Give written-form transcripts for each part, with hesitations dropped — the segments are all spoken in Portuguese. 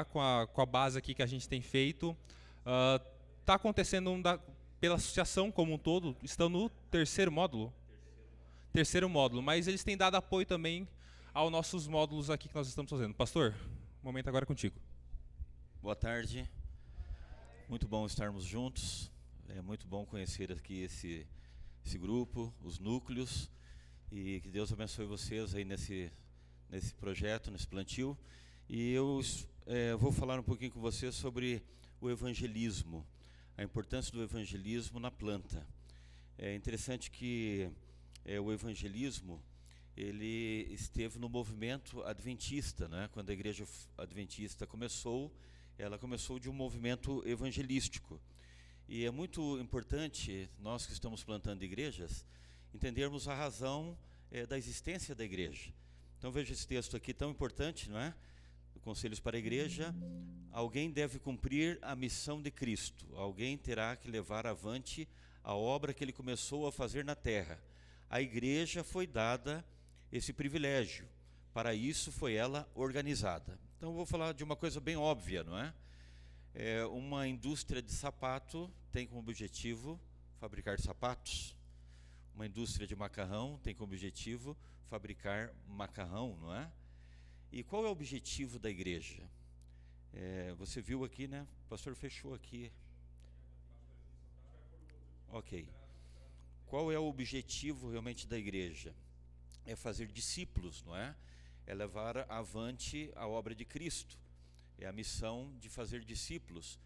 com a base aqui que a gente tem feito. Está acontecendo pela associação como um todo, estão no terceiro módulo. Terceiro módulo, mas eles têm dado apoio também aos nossos módulos aqui que nós estamos fazendo. Pastor, o momento agora é contigo. Boa tarde, muito bom estarmos juntos, é muito bom conhecer aqui esse grupo, os núcleos, e que Deus abençoe vocês aí nesse projeto, nesse plantio. E eu vou falar um pouquinho com vocês sobre o evangelismo, a importância do evangelismo na planta. É interessante que o evangelismo ele esteve no movimento adventista, né? Quando a igreja adventista começou, ela começou de um movimento evangelístico. E é muito importante, nós que estamos plantando igrejas, entendermos a razão da existência da igreja. Então veja esse texto aqui tão importante, não é? Conselhos para a igreja. Alguém deve cumprir a missão de Cristo. Alguém terá que levar avante a obra que ele começou a fazer na terra. A igreja foi dada esse privilégio. Para isso foi ela organizada. Então eu vou falar de uma coisa bem óbvia, não é? Uma indústria de sapato tem como objetivo fabricar sapatos. Uma indústria de macarrão tem como objetivo fabricar macarrão, não é? E qual é o objetivo da igreja? Você viu aqui, né? O pastor fechou aqui. Ok. Qual é o objetivo realmente da igreja? É fazer discípulos, não é? É levar avante a obra de Cristo. É a missão de fazer discípulos.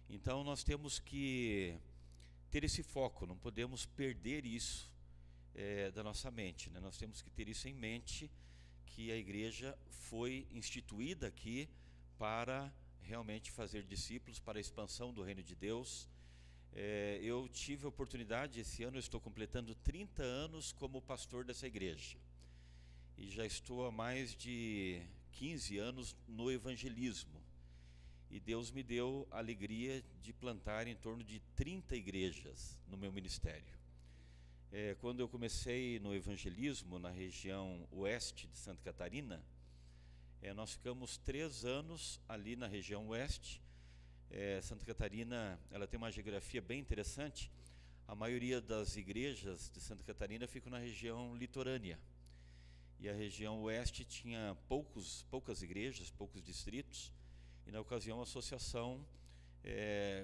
Então nós temos que ter esse foco, não podemos perder isso da nossa mente, né? Nós temos que ter isso em mente, que a igreja foi instituída aqui para realmente fazer discípulos, para a expansão do reino de Deus. Eu tive a oportunidade, esse ano eu estou completando 30 anos como pastor dessa igreja. E já estou há mais de 15 anos no evangelismo. E Deus me deu a alegria de plantar em torno de 30 igrejas no meu ministério. Quando eu comecei no evangelismo na região oeste de Santa Catarina, nós ficamos 3 anos ali na região oeste. Santa Catarina, ela tem uma geografia bem interessante. A maioria das igrejas de Santa Catarina ficam na região litorânea. E a região oeste tinha poucas igrejas, poucos distritos. E na ocasião a associação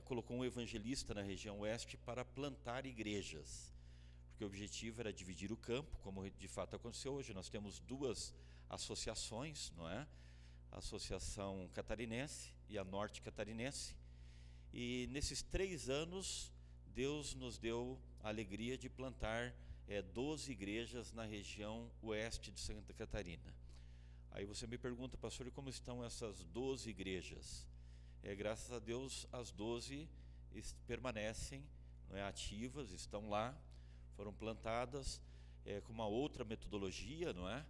colocou um evangelista na região oeste para plantar igrejas. Porque o objetivo era dividir o campo, como de fato aconteceu. Hoje nós temos 2 associações, não é? A Associação Catarinense e a Norte Catarinense. E nesses 3 anos, Deus nos deu a alegria de plantar 12 igrejas na região oeste de Santa Catarina. Aí você me pergunta, pastor, e como estão essas 12 igrejas? Graças a Deus, as 12 permanecem, não é, ativas, estão lá, foram plantadas com uma outra metodologia, não é?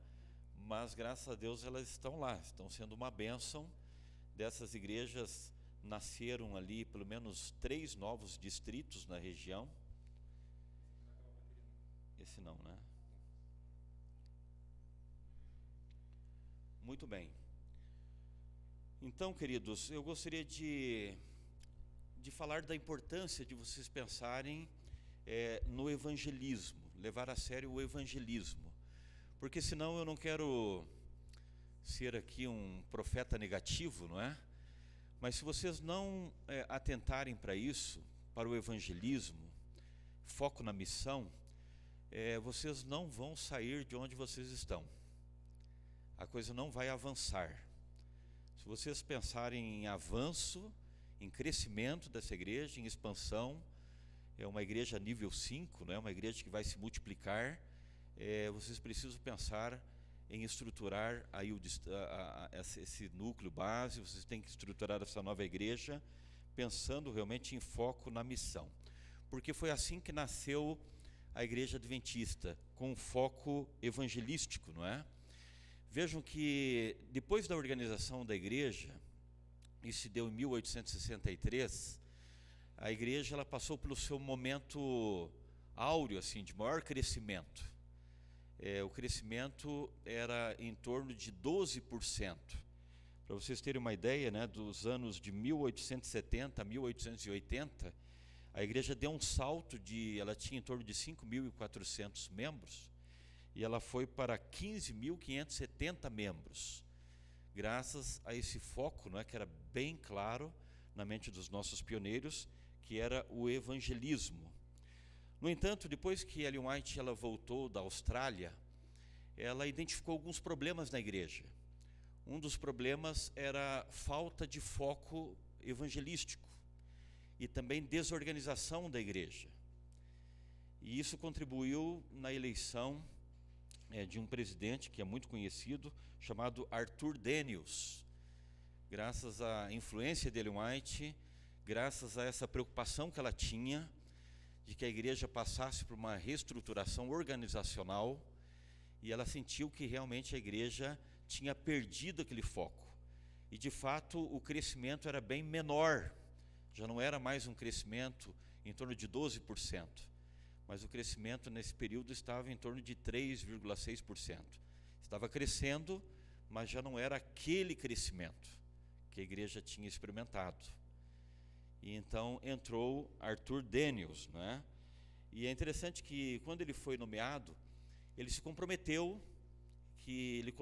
Mas graças a Deus elas estão lá, estão sendo uma bênção. Dessas igrejas nasceram ali pelo menos 3 novos distritos na região. Esse não, né? Muito bem. Então, queridos, eu gostaria de falar da importância de vocês pensarem no evangelismo, levar a sério o evangelismo. Porque senão eu não quero ser aqui um profeta negativo, não é? Mas se vocês não atentarem para isso, para o evangelismo, foco na missão, vocês não vão sair de onde vocês estão. A coisa não vai avançar. Se vocês pensarem em avanço, em crescimento dessa igreja, em expansão, é uma igreja nível 5, não é? Uma igreja que vai se multiplicar, vocês precisam pensar em estruturar aí esse núcleo base. Vocês têm que estruturar essa nova igreja pensando realmente em foco na missão, porque foi assim que nasceu a igreja adventista, com um foco evangelístico, não é? Vejam que depois da organização da igreja, isso se deu em 1863, a igreja ela passou pelo seu momento áureo, assim, de maior crescimento. O crescimento era em torno de 12%. Para vocês terem uma ideia, né, dos anos de 1870 a 1880, a igreja deu um salto ela tinha em torno de 5.400 membros, e ela foi para 15.570 membros, graças a esse foco, né, que era bem claro na mente dos nossos pioneiros, que era o evangelismo. No entanto, depois que Ellen White ela voltou da Austrália, ela identificou alguns problemas na igreja. Um dos problemas era a falta de foco evangelístico e também desorganização da igreja. E isso contribuiu na eleição de um presidente que é muito conhecido, chamado Arthur Daniels. Graças à influência de Ellen White, graças a essa preocupação que ela tinha de que a igreja passasse por uma reestruturação organizacional, e ela sentiu que realmente a igreja tinha perdido aquele foco. E de fato o crescimento era bem menor, já não era mais um crescimento em torno de 12%, mas o crescimento nesse período estava em torno de 3,6%. Estava crescendo, mas já não era aquele crescimento que a igreja tinha experimentado. E então entrou Arthur Daniels, né? E é interessante que quando ele foi nomeado, ele se comprometeu que ele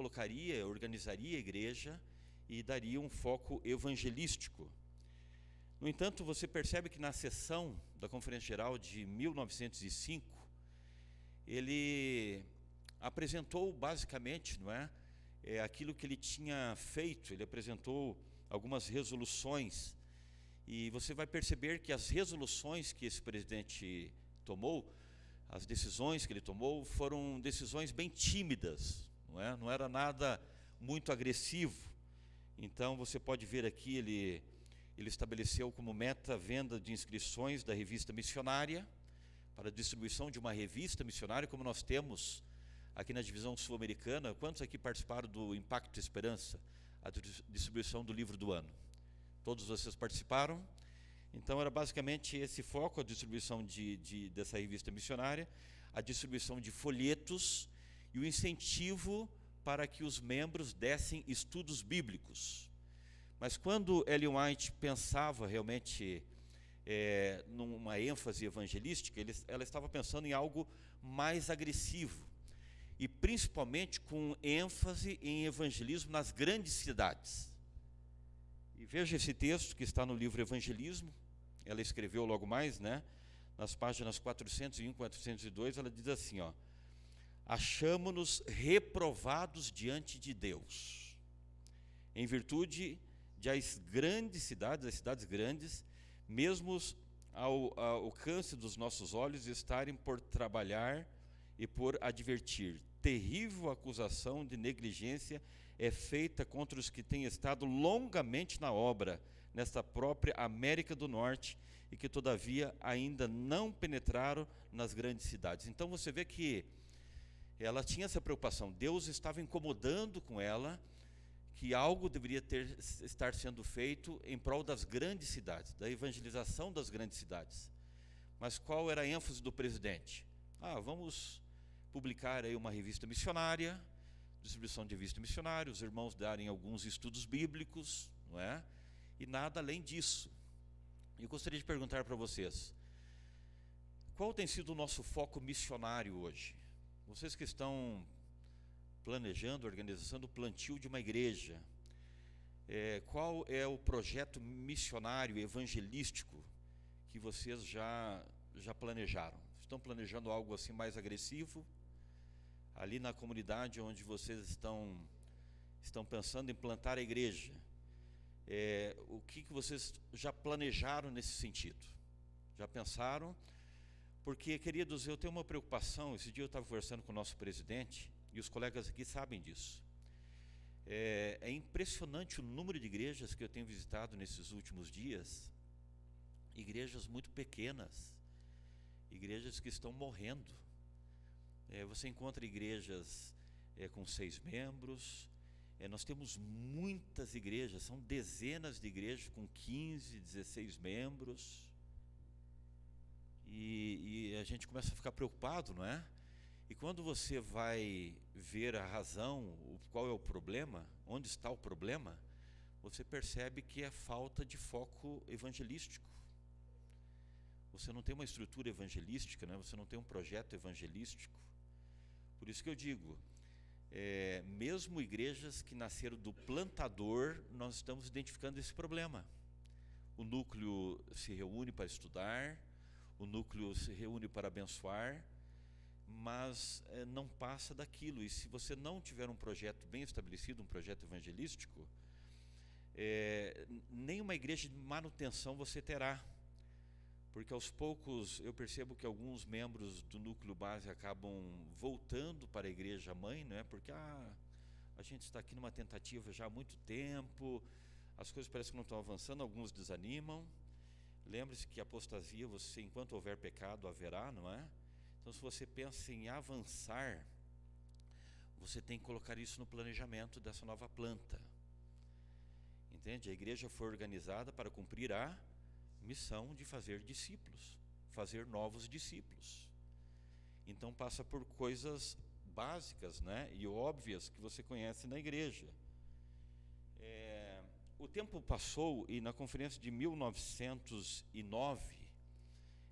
organizaria a igreja e daria um foco evangelístico. No entanto, você percebe que na sessão da Conferência Geral de 1905, ele apresentou basicamente, não é, aquilo que ele tinha feito. Ele apresentou algumas resoluções, e você vai perceber que as resoluções que esse presidente tomou, as decisões que ele tomou, foram decisões bem tímidas, não era nada muito agressivo. Então você pode ver aqui, ele estabeleceu como meta a venda de inscrições da revista missionária, para a distribuição de uma revista missionária, como nós temos aqui na divisão sul-americana. Quantos aqui participaram do Impacto Esperança, a distribuição do livro do ano? Todos vocês participaram? Então era basicamente esse foco, a distribuição dessa revista missionária, a distribuição de folhetos e o incentivo para que os membros dessem estudos bíblicos. Mas quando Ellen White pensava realmente numa ênfase evangelística, ela estava pensando em algo mais agressivo, e principalmente com ênfase em evangelismo nas grandes cidades. E veja esse texto que está no livro Evangelismo. Ela escreveu logo mais, né, nas páginas 401 e 402, ela diz assim, ó: achamo-nos reprovados diante de Deus, em virtude de as cidades grandes, mesmo ao alcance dos nossos olhos, estarem por trabalhar e por advertir. Terrível acusação de negligência é feita contra os que têm estado longamente na obra, nesta própria América do Norte, e que todavia ainda não penetraram nas grandes cidades. Então você vê que ela tinha essa preocupação. Deus estava incomodando com ela que algo deveria estar sendo feito em prol das grandes cidades, da evangelização das grandes cidades. Mas qual era a ênfase do presidente? Vamos publicar aí uma revista missionária, distribuição de revista missionária, os irmãos darem alguns estudos bíblicos, não é? E nada além disso. Eu gostaria de perguntar para vocês, qual tem sido o nosso foco missionário hoje? Vocês que estão planejando, organizando o plantio de uma igreja, qual é o projeto missionário, evangelístico, que vocês já planejaram? Estão planejando algo assim mais agressivo? Ali na comunidade onde vocês estão pensando em plantar a igreja, o que vocês já planejaram nesse sentido? Já pensaram? Porque, queridos, eu tenho uma preocupação. Esse dia eu estava conversando com o nosso presidente, e os colegas aqui sabem disso. É impressionante o número de igrejas que eu tenho visitado nesses últimos dias, igrejas muito pequenas, igrejas que estão morrendo. Você encontra igrejas com 6 membros, nós temos muitas igrejas, são dezenas de igrejas com 15, 16 membros, e a gente começa a ficar preocupado, não é? E quando você vai ver a razão, qual é o problema, onde está o problema, você percebe que é falta de foco evangelístico. Você não tem uma estrutura evangelística, né? Você não tem um projeto evangelístico. Por isso que eu digo, mesmo igrejas que nasceram do plantador, nós estamos identificando esse problema. O núcleo se reúne para estudar, o núcleo se reúne para abençoar, mas não passa daquilo. E se você não tiver um projeto bem estabelecido, um projeto evangelístico, nenhuma igreja de manutenção você terá. Porque aos poucos eu percebo que alguns membros do núcleo base acabam voltando para a igreja mãe, não é? Porque a gente está aqui numa tentativa já há muito tempo, as coisas parecem que não estão avançando, alguns desanimam. Lembre-se que apostasia, enquanto houver pecado, haverá, não é? Então, se você pensa em avançar, você tem que colocar isso no planejamento dessa nova planta. Entende? A igreja foi organizada para cumprir a missão de fazer discípulos, fazer novos discípulos. Então passa por coisas básicas, né, e óbvias que você conhece na igreja. O tempo passou e na conferência de 1909,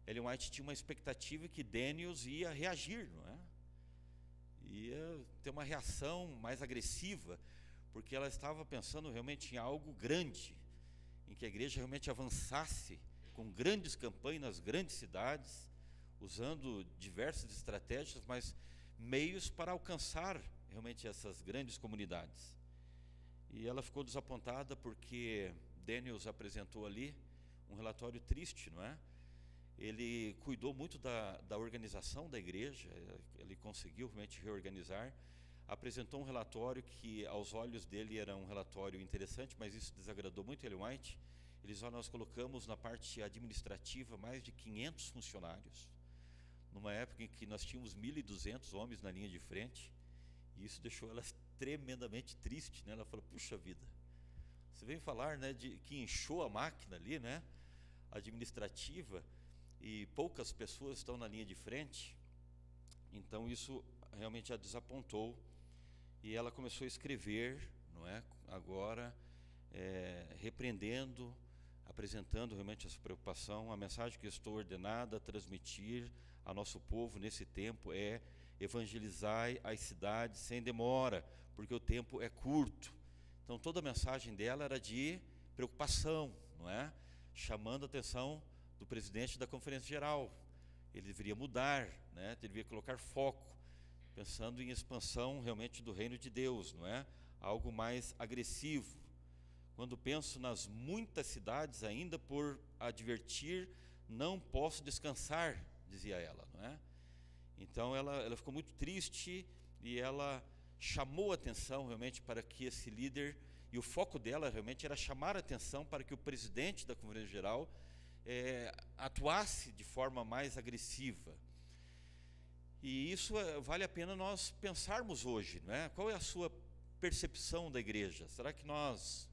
Ellen White tinha uma expectativa que Daniels ia reagir, não é? Ia ter uma reação mais agressiva, porque ela estava pensando realmente em algo grande, em que a igreja realmente avançasse com grandes campanhas nas grandes cidades, usando diversas estratégias, mas meios para alcançar realmente essas grandes comunidades. E ela ficou desapontada porque Daniels apresentou ali um relatório triste, não é? Ele cuidou muito da organização da igreja, ele conseguiu realmente reorganizar, apresentou um relatório que aos olhos dele era um relatório interessante, mas isso desagradou muito Ellen White. Nós colocamos na parte administrativa mais de 500 funcionários, numa época em que nós tínhamos 1.200 homens na linha de frente, e isso deixou ela tremendamente triste, né? Ela falou, puxa vida, você vem falar, né, de que inchou a máquina ali, né, administrativa, e poucas pessoas estão na linha de frente. Então isso realmente a desapontou, e ela começou a escrever, não é, agora, repreendendo, apresentando realmente essa preocupação. A mensagem que eu estou ordenada a transmitir a nosso povo nesse tempo é: evangelizai as cidades sem demora, porque o tempo é curto. Então toda a mensagem dela era de preocupação, não é? Chamando a atenção do presidente da Conferência Geral. Ele deveria mudar, né? Deveria colocar foco, pensando em expansão realmente do reino de Deus, não é? Algo mais agressivo. Quando penso nas muitas cidades ainda por advertir, não posso descansar, dizia ela, não é? Então ela ficou muito triste e ela chamou a atenção realmente para que esse líder, e o foco dela realmente era chamar a atenção para que o presidente da Conferência Geral atuasse de forma mais agressiva. E isso vale a pena nós pensarmos hoje, não é? Qual é a sua percepção da igreja? Será que nós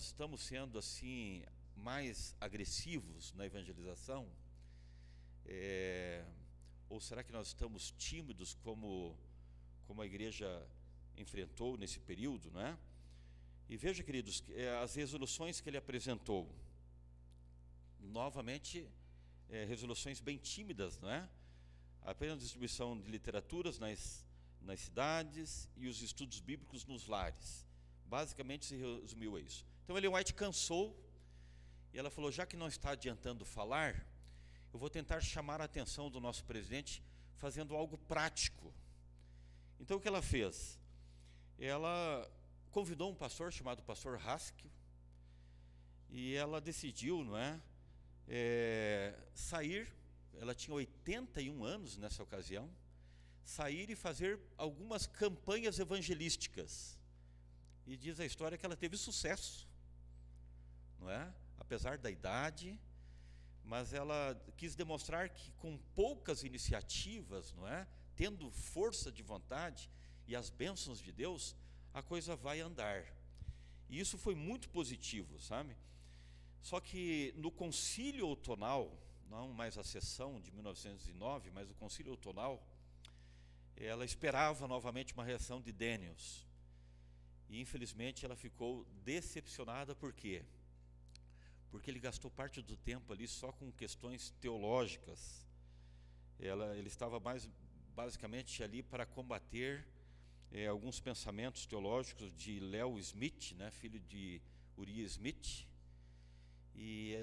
estamos sendo assim mais agressivos na evangelização? Ou será que nós estamos tímidos como a igreja enfrentou nesse período, não é? E veja, queridos, as resoluções que ele apresentou, novamente, resoluções bem tímidas, não é? Apenas a distribuição de literaturas nas cidades e os estudos bíblicos nos lares. Basicamente se resumiu a isso. Então Ellen White cansou e ela falou: já que não está adiantando falar, eu vou tentar chamar a atenção do nosso presidente fazendo algo prático. Então o que ela fez? Ela convidou um pastor chamado pastor Haskell, e ela decidiu, não é, sair. Ela tinha 81 anos nessa ocasião, sair e fazer algumas campanhas evangelísticas. E diz a história que ela teve sucesso, não é? Apesar da idade, mas ela quis demonstrar que com poucas iniciativas, não é? Tendo força de vontade e as bênçãos de Deus, a coisa vai andar. E isso foi muito positivo, sabe? Só que no concílio outonal, não mais a sessão de 1909, mas o concílio outonal, ela esperava novamente uma reação de Daniels. E infelizmente ela ficou decepcionada, por quê? Porque ele gastou parte do tempo ali só com questões teológicas. Ele estava basicamente ali para combater alguns pensamentos teológicos de Leo Smith, né, filho de Uriah Smith. E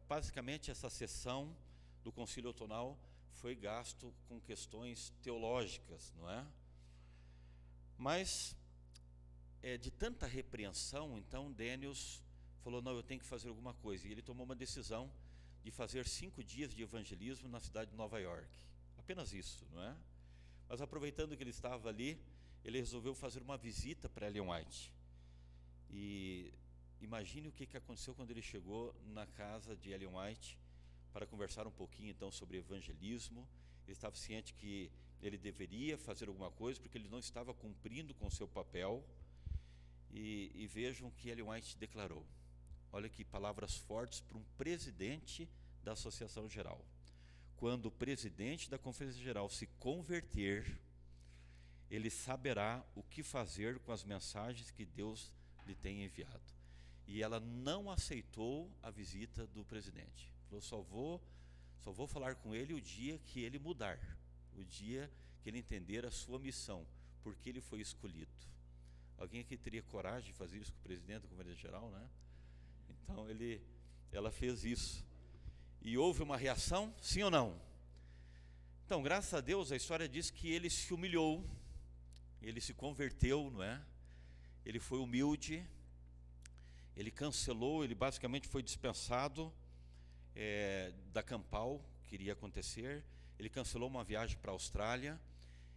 basicamente essa sessão do Concílio Outonal foi gasto com questões teológicas, não é? Mas de tanta repreensão, então Daniels falou, não, eu tenho que fazer alguma coisa. E ele tomou uma decisão de fazer 5 dias de evangelismo na cidade de Nova York. Apenas isso, não é? Mas aproveitando que ele estava ali, ele resolveu fazer uma visita para Ellen White. E imagine o que aconteceu quando ele chegou na casa de Ellen White para conversar um pouquinho então sobre evangelismo. Ele estava ciente que ele deveria fazer alguma coisa, porque ele não estava cumprindo com seu papel. E vejam o que Ellen White declarou. Olha que palavras fortes para um presidente da Associação Geral. Quando o presidente da Conferência Geral se converter, ele saberá o que fazer com as mensagens que Deus lhe tem enviado. E ela não aceitou a visita do presidente. Falou, só vou falar com ele o dia que ele mudar, o dia que ele entender a sua missão, porque ele foi escolhido. Alguém aqui teria coragem de fazer isso com o presidente da Conferência Geral, né? Então ela fez isso. E houve uma reação, sim ou não? Então, graças a Deus, a história diz que ele se humilhou, ele se converteu, não é? Ele foi humilde, ele cancelou, ele basicamente foi dispensado da campal que iria acontecer. Ele cancelou uma viagem para a Austrália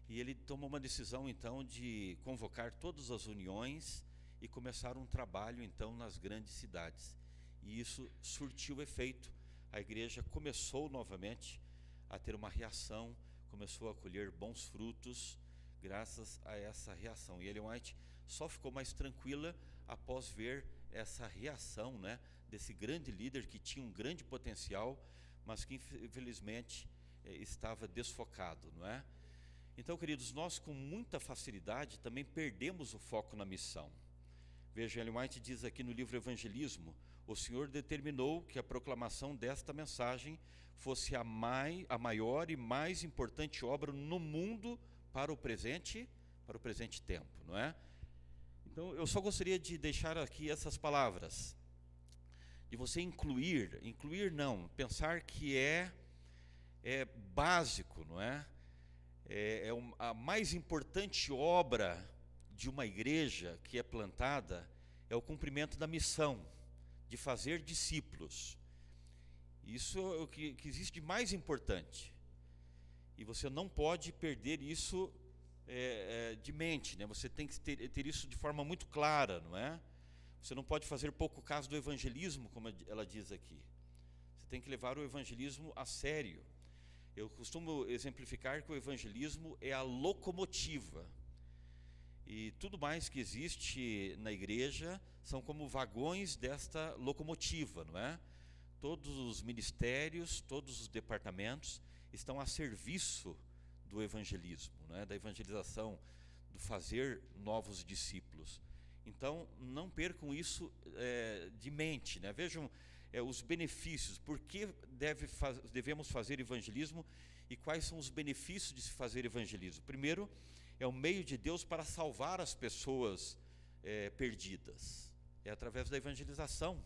e ele tomou uma decisão então de convocar todas as uniões e começar um trabalho então nas grandes cidades. E isso surtiu efeito. A igreja começou novamente a ter uma reação, começou a colher bons frutos graças a essa reação. E Ellen White só ficou mais tranquila após ver essa reação, né, desse grande líder que tinha um grande potencial, mas que infelizmente estava desfocado, não é? Então, queridos, nós com muita facilidade também perdemos o foco na missão. Veja, Ellen White diz aqui no livro Evangelismo, o Senhor determinou que a proclamação desta mensagem fosse a maior e mais importante obra no mundo para o presente tempo, não é? Então, eu só gostaria de deixar aqui essas palavras, de você incluir não, pensar que é básico, não é? A mais importante obra de uma igreja que é plantada é o cumprimento da missão de fazer discípulos. Isso é o que existe de mais importante. E você não pode perder isso de mente, né? Você tem que ter isso de forma muito clara, não é? Você não pode fazer pouco caso do evangelismo, como ela diz aqui. Você tem que levar o evangelismo a sério. Eu costumo exemplificar que o evangelismo é a locomotiva. E tudo mais que existe na igreja são como vagões desta locomotiva, não é? Todos os ministérios, todos os departamentos estão a serviço do evangelismo, não é? Da evangelização, do fazer novos discípulos. Então, não percam isso de mente, né? Vejam os benefícios, por que devemos fazer evangelismo e quais são os benefícios de se fazer evangelismo. Primeiro, é o meio de Deus para salvar as pessoas perdidas. É através da evangelização.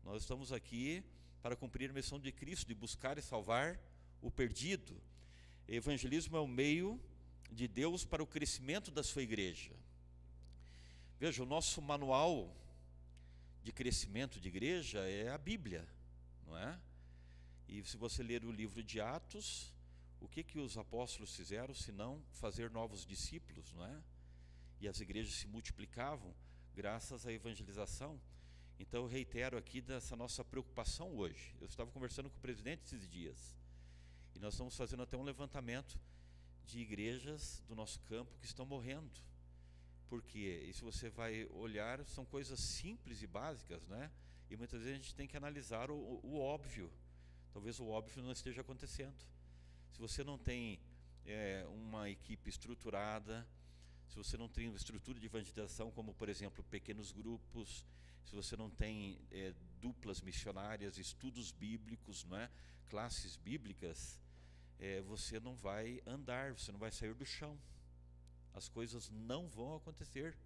Nós estamos aqui para cumprir a missão de Cristo, de buscar e salvar o perdido. Evangelismo é o meio de Deus para o crescimento da sua igreja. Veja, o nosso manual de crescimento de igreja é a Bíblia, não é? E se você ler o livro de Atos, o que os apóstolos fizeram senão fazer novos discípulos, não é? E as igrejas se multiplicavam graças à evangelização. Então eu reitero aqui dessa nossa preocupação hoje. Eu estava conversando com o presidente esses dias e nós estamos fazendo até um levantamento de igrejas do nosso campo que estão morrendo. Porque, e se você vai olhar, são coisas simples e básicas, né? E muitas vezes a gente tem que analisar o óbvio. Talvez o óbvio não esteja acontecendo. Se você não tem uma equipe estruturada, se você não tem uma estrutura de evangelização, como, por exemplo, pequenos grupos, se você não tem duplas missionárias, estudos bíblicos, não é? Classes bíblicas, você não vai andar, você não vai sair do chão. As coisas não vão acontecer.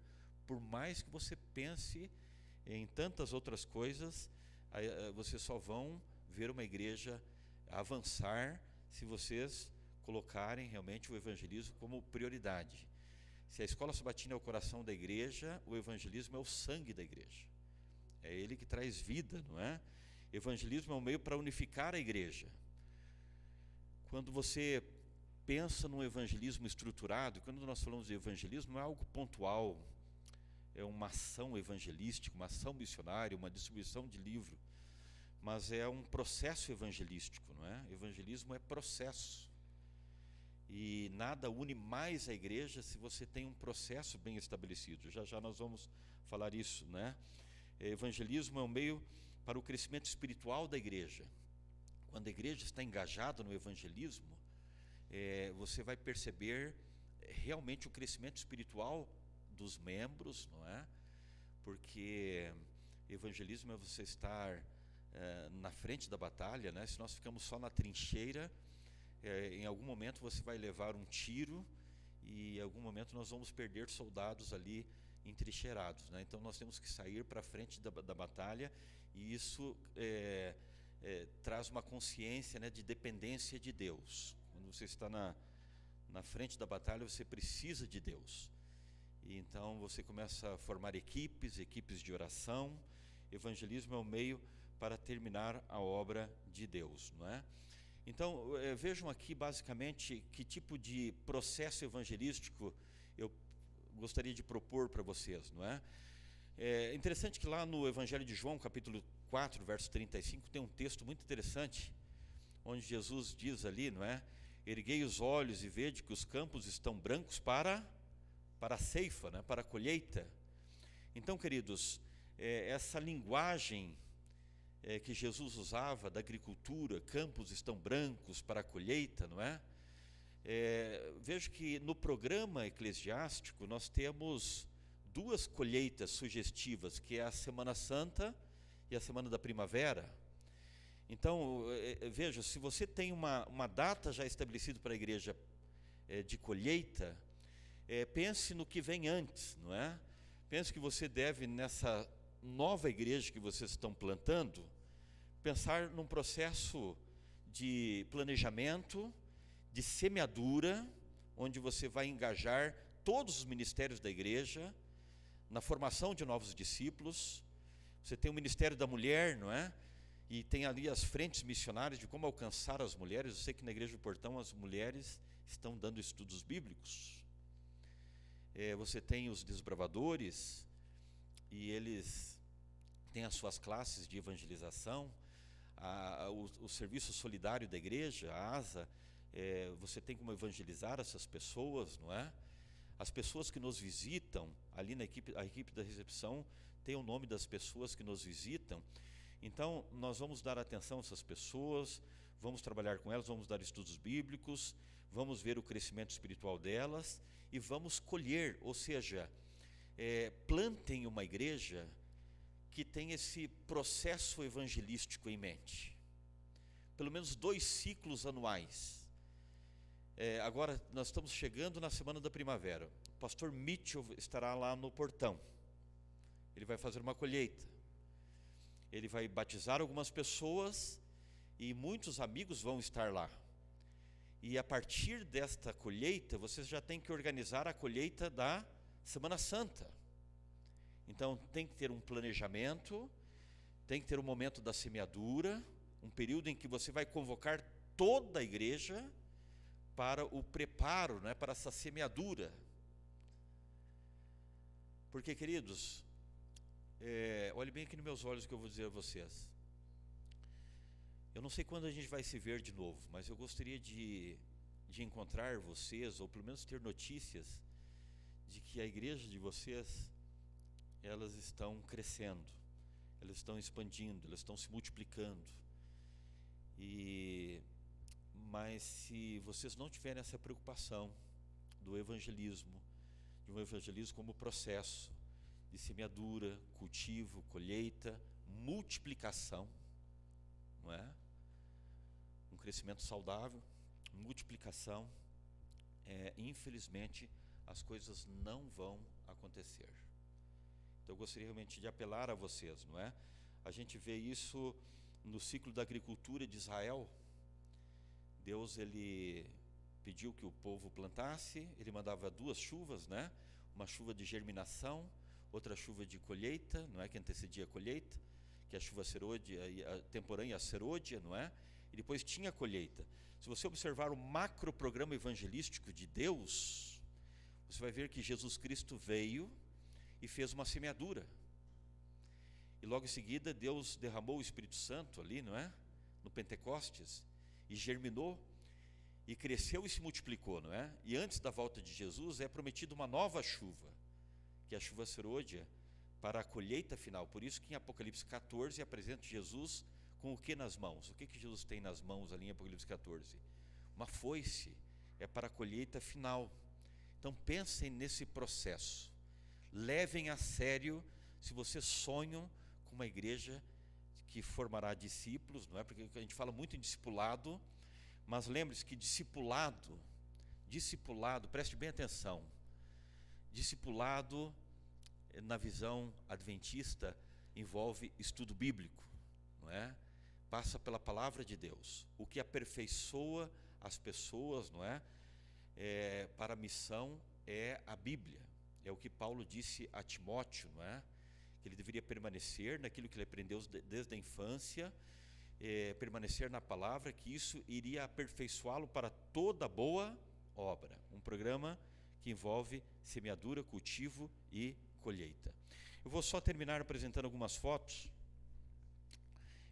Por mais que você pense em tantas outras coisas, vocês só vão ver uma igreja avançar se vocês colocarem realmente o evangelismo como prioridade. Se a escola sabatina é o coração da igreja, o evangelismo é o sangue da igreja. É ele que traz vida, não é? Evangelismo é um meio para unificar a igreja. Quando você pensa num evangelismo estruturado, quando nós falamos de evangelismo, não é algo pontual, é uma ação evangelística, uma ação missionária, uma distribuição de livro, mas é um processo evangelístico, não é? Evangelismo é processo. E nada une mais a igreja se você tem um processo bem estabelecido. Já já nós vamos falar isso, né? Evangelismo é um meio para o crescimento espiritual da igreja. Quando a igreja está engajada no evangelismo, você vai perceber realmente o crescimento espiritual dos membros, não é? Porque evangelismo é você estar na frente da batalha, né? Se nós ficamos só na trincheira, em algum momento você vai levar um tiro e em algum momento nós vamos perder soldados ali entrincheirados, né? Então nós temos que sair para a frente da batalha, e isso traz uma consciência, né, de dependência de Deus. Quando você está na frente da batalha, você precisa de Deus. E então você começa a formar equipes de oração. Evangelismo é o meio para terminar a obra de Deus, não é? Então, vejam aqui basicamente que tipo de processo evangelístico eu gostaria de propor para vocês, não é? É interessante que lá no Evangelho de João, capítulo 4, verso 35, tem um texto muito interessante, onde Jesus diz ali, não é? Erguei os olhos e vede que os campos estão brancos para a ceifa, né? Para a colheita. Então, queridos, essa linguagem que Jesus usava da agricultura, campos estão brancos para a colheita, não é? Vejo que no programa eclesiástico nós temos duas colheitas sugestivas, que é a Semana Santa e a Semana da Primavera. Então, veja, se você tem uma data já estabelecida para a igreja de colheita, pense no que vem antes, não é? Pense que você deve, nessa nova igreja que vocês estão plantando, pensar num processo de planejamento, de semeadura, onde você vai engajar todos os ministérios da igreja na formação de novos discípulos. Você tem o ministério da mulher, não é? E tem ali as frentes missionárias de como alcançar as mulheres. Eu sei que na Igreja do Portão as mulheres estão dando estudos bíblicos. Você tem os desbravadores, e eles têm as suas classes de evangelização. O serviço solidário da igreja, a ASA, você tem como evangelizar essas pessoas, não é? As pessoas que nos visitam, ali a equipe da recepção tem o nome das pessoas que nos visitam. Então, nós vamos dar atenção a essas pessoas, vamos trabalhar com elas, vamos dar estudos bíblicos, vamos ver o crescimento espiritual delas e vamos colher, ou seja, plantem uma igreja que tem esse processo evangelístico em mente. Pelo menos 2 ciclos anuais. Agora, nós estamos chegando na Semana da Primavera. O pastor Mitchell estará lá no portão. Ele vai fazer uma colheita. Ele vai batizar algumas pessoas e muitos amigos vão estar lá. E a partir desta colheita, vocês já têm que organizar a colheita da Semana Santa. Então tem que ter um planejamento, tem que ter um momento da semeadura, um período em que você vai convocar toda a igreja para o preparo, né, para essa semeadura. Porque, queridos, olhe bem aqui nos meus olhos o que eu vou dizer a vocês. Eu não sei quando a gente vai se ver de novo, mas eu gostaria de encontrar vocês, ou pelo menos ter notícias de que a igreja de vocês, elas estão crescendo, elas estão expandindo, elas estão se multiplicando. Mas se vocês não tiverem essa preocupação do evangelismo, de um evangelismo como processo de semeadura, cultivo, colheita, multiplicação, não é? Um crescimento saudável, multiplicação. Infelizmente, as coisas não vão acontecer. Então, eu gostaria realmente de apelar a vocês, não é? A gente vê isso no ciclo da agricultura de Israel. Deus, ele pediu que o povo plantasse, ele mandava 2 chuvas, né? Uma chuva de germinação, outra chuva de colheita, não é, que antecedia a colheita, que é a chuva serôdia, a temporânea, a serôdia, não é? E depois tinha a colheita. Se você observar o macro programa evangelístico de Deus, você vai ver que Jesus Cristo veio e fez uma semeadura. E logo em seguida Deus derramou o Espírito Santo ali, não é? No Pentecostes, e germinou, e cresceu e se multiplicou, não é? E antes da volta de Jesus é prometida uma nova chuva, que é a chuva serôdia, para a colheita final. Por isso que em Apocalipse 14 apresenta Jesus com o que nas mãos? O que Jesus tem nas mãos ali em Apocalipse 14? Uma foice, é para a colheita final. Então pensem nesse processo, levem a sério. Se vocês sonham com uma igreja que formará discípulos, não é? Porque a gente fala muito em discipulado, mas lembre-se que discipulado, preste bem atenção, discipulado na visão adventista envolve estudo bíblico, não é? Passa pela palavra de Deus. O que aperfeiçoa as pessoas, não é? Para a missão é a Bíblia. É o que Paulo disse a Timóteo, não é? Que ele deveria permanecer naquilo que ele aprendeu desde a infância, permanecer na palavra, que isso iria aperfeiçoá-lo para toda boa obra. Um programa que envolve semeadura, cultivo e colheita. Eu vou só terminar apresentando algumas fotos.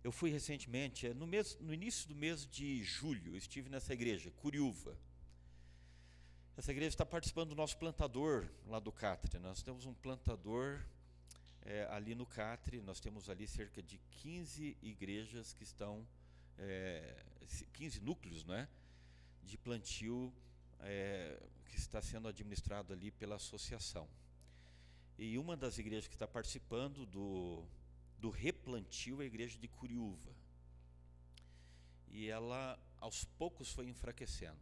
Eu fui recentemente, no início do mês de julho, eu estive nessa igreja, Curiúva. Essa igreja está participando do nosso plantador lá do Catre. Nós temos um plantador ali no Catre, nós temos ali cerca de 15 igrejas que estão, 15 núcleos, né, de plantio que está sendo administrado ali pela associação. E uma das igrejas que está participando do replantio é a igreja de Curiúva. E ela, aos poucos, foi enfraquecendo.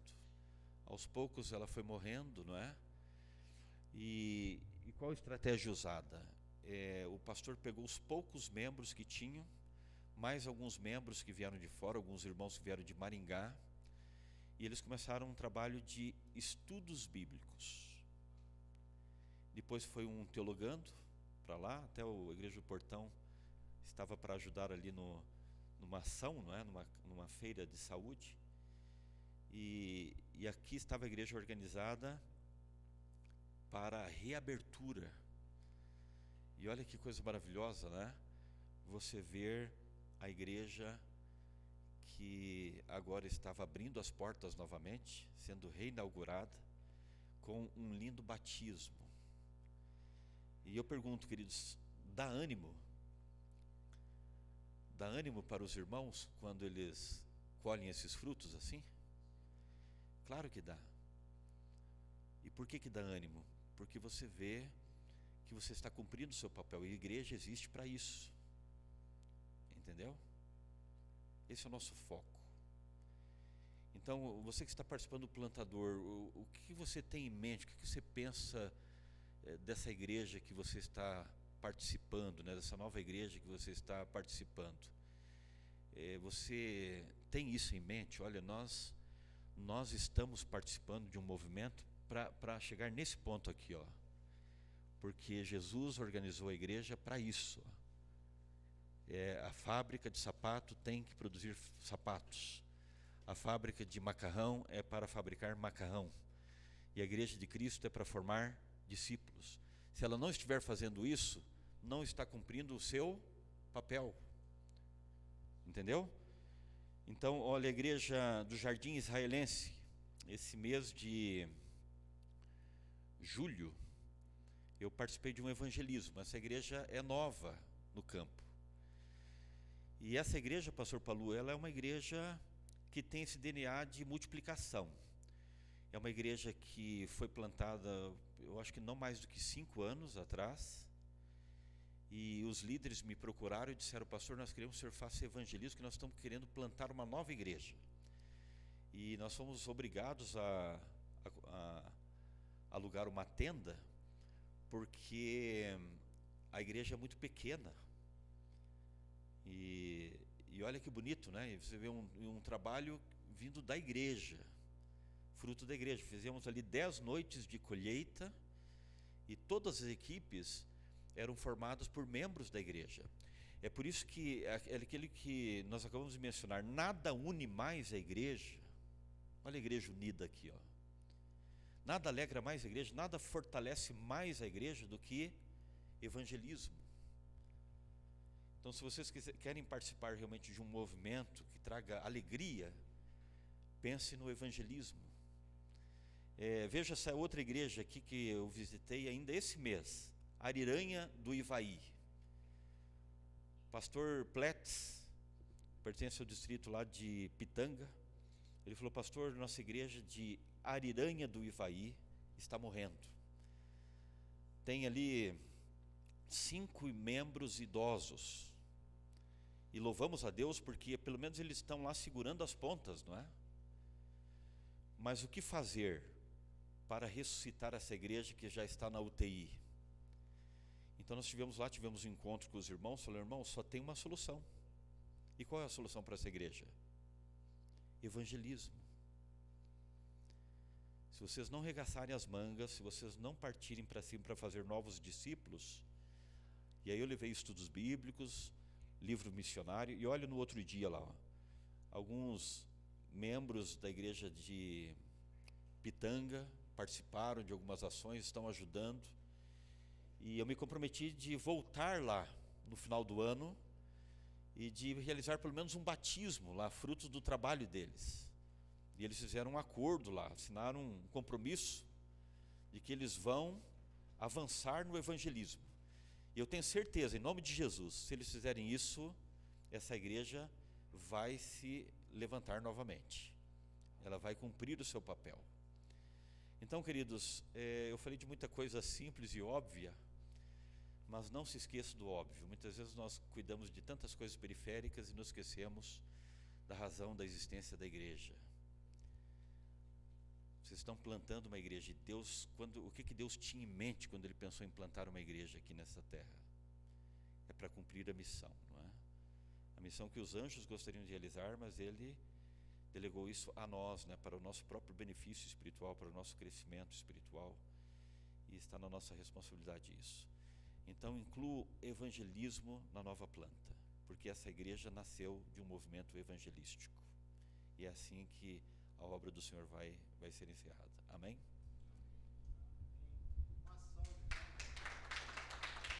Aos poucos ela foi morrendo, não é? E qual a estratégia usada? O pastor pegou os poucos membros que tinham, mais alguns membros que vieram de fora, alguns irmãos que vieram de Maringá, e eles começaram um trabalho de estudos bíblicos. Depois foi um teologando para lá, até a Igreja do Portão estava para ajudar ali numa ação, não é? numa feira de saúde. E aqui estava a igreja organizada para a reabertura. E olha que coisa maravilhosa, né? Você ver a igreja que agora estava abrindo as portas novamente, sendo reinaugurada, com um lindo batismo. E eu pergunto, queridos, dá ânimo para os irmãos quando eles colhem esses frutos assim? Claro que dá. E por que dá ânimo? Porque você vê que você está cumprindo o seu papel, e a igreja existe para isso. Entendeu? Esse é o nosso foco. Então, você que está participando do plantador, o que você tem em mente, o que você pensa dessa igreja que você está participando, né, dessa nova igreja que você está participando? Você tem isso em mente? Olha, nós estamos participando de um movimento para chegar nesse ponto aqui, ó, porque Jesus organizou a igreja para isso. A fábrica de sapato tem que produzir sapatos, a fábrica de macarrão é para fabricar macarrão, e a igreja de Cristo é para formar discípulos. Se ela não estiver fazendo isso, não está cumprindo o seu papel. Entendeu? Então, olha, a igreja do Jardim Israelense, esse mês de julho, eu participei de um evangelismo. Essa igreja é nova no campo. E essa igreja, pastor Palu, ela é uma igreja que tem esse DNA de multiplicação. É uma igreja que foi plantada eu acho que não mais do que 5 anos atrás, e os líderes me procuraram e disseram: pastor, nós queremos que o senhor faça evangelismo, que nós estamos querendo plantar uma nova igreja. E nós fomos obrigados a alugar uma tenda, porque a igreja é muito pequena. E olha que bonito, né? E você vê um trabalho vindo da igreja, fruto da igreja. Fizemos ali 10 noites de colheita, e todas as equipes eram formadas por membros da igreja. É por isso que aquele que nós acabamos de mencionar, nada une mais a igreja. Olha a igreja unida aqui, ó. Nada alegra mais a igreja, nada fortalece mais a igreja do que evangelismo. Então, se vocês querem participar realmente de um movimento que traga alegria, pense no evangelismo. Veja essa outra igreja aqui que eu visitei ainda esse mês, Ariranha do Ivaí. Pastor Pletz, pertence ao distrito lá de Pitanga. Ele falou: pastor, nossa igreja de Ariranha do Ivaí está morrendo. Tem ali 5 membros idosos. E louvamos a Deus porque pelo menos eles estão lá segurando as pontas, não é? Mas o que fazer para ressuscitar essa igreja que já está na UTI? Então nós tivemos um encontro com os irmãos, falaram: irmão, só tem uma solução. E qual é a solução para essa igreja? Evangelismo. Se vocês não regaçarem as mangas, se vocês não partirem para cima para fazer novos discípulos, e aí eu levei estudos bíblicos, livro missionário, e olha no outro dia lá, ó, alguns membros da igreja de Pitanga participaram de algumas ações, estão ajudando, e eu me comprometi de voltar lá no final do ano e de realizar pelo menos um batismo lá, fruto do trabalho deles. E eles fizeram um acordo lá, assinaram um compromisso de que eles vão avançar no evangelismo. E eu tenho certeza, em nome de Jesus, se eles fizerem isso, essa igreja vai se levantar novamente. Ela vai cumprir o seu papel. Então, queridos, eu falei de muita coisa simples e óbvia, mas não se esqueça do óbvio. Muitas vezes nós cuidamos de tantas coisas periféricas e nos esquecemos da razão da existência da igreja. Vocês estão plantando uma igreja, e Deus, o que Deus tinha em mente quando Ele pensou em plantar uma igreja aqui nessa terra? É para cumprir a missão, não é? A missão que os anjos gostariam de realizar, mas Ele delegou isso a nós, né, para o nosso próprio benefício espiritual, para o nosso crescimento espiritual, e está na nossa responsabilidade isso. Então inclua evangelismo na nova planta, porque essa igreja nasceu de um movimento evangelístico, e é assim que a obra do Senhor vai ser encerrada. Amém?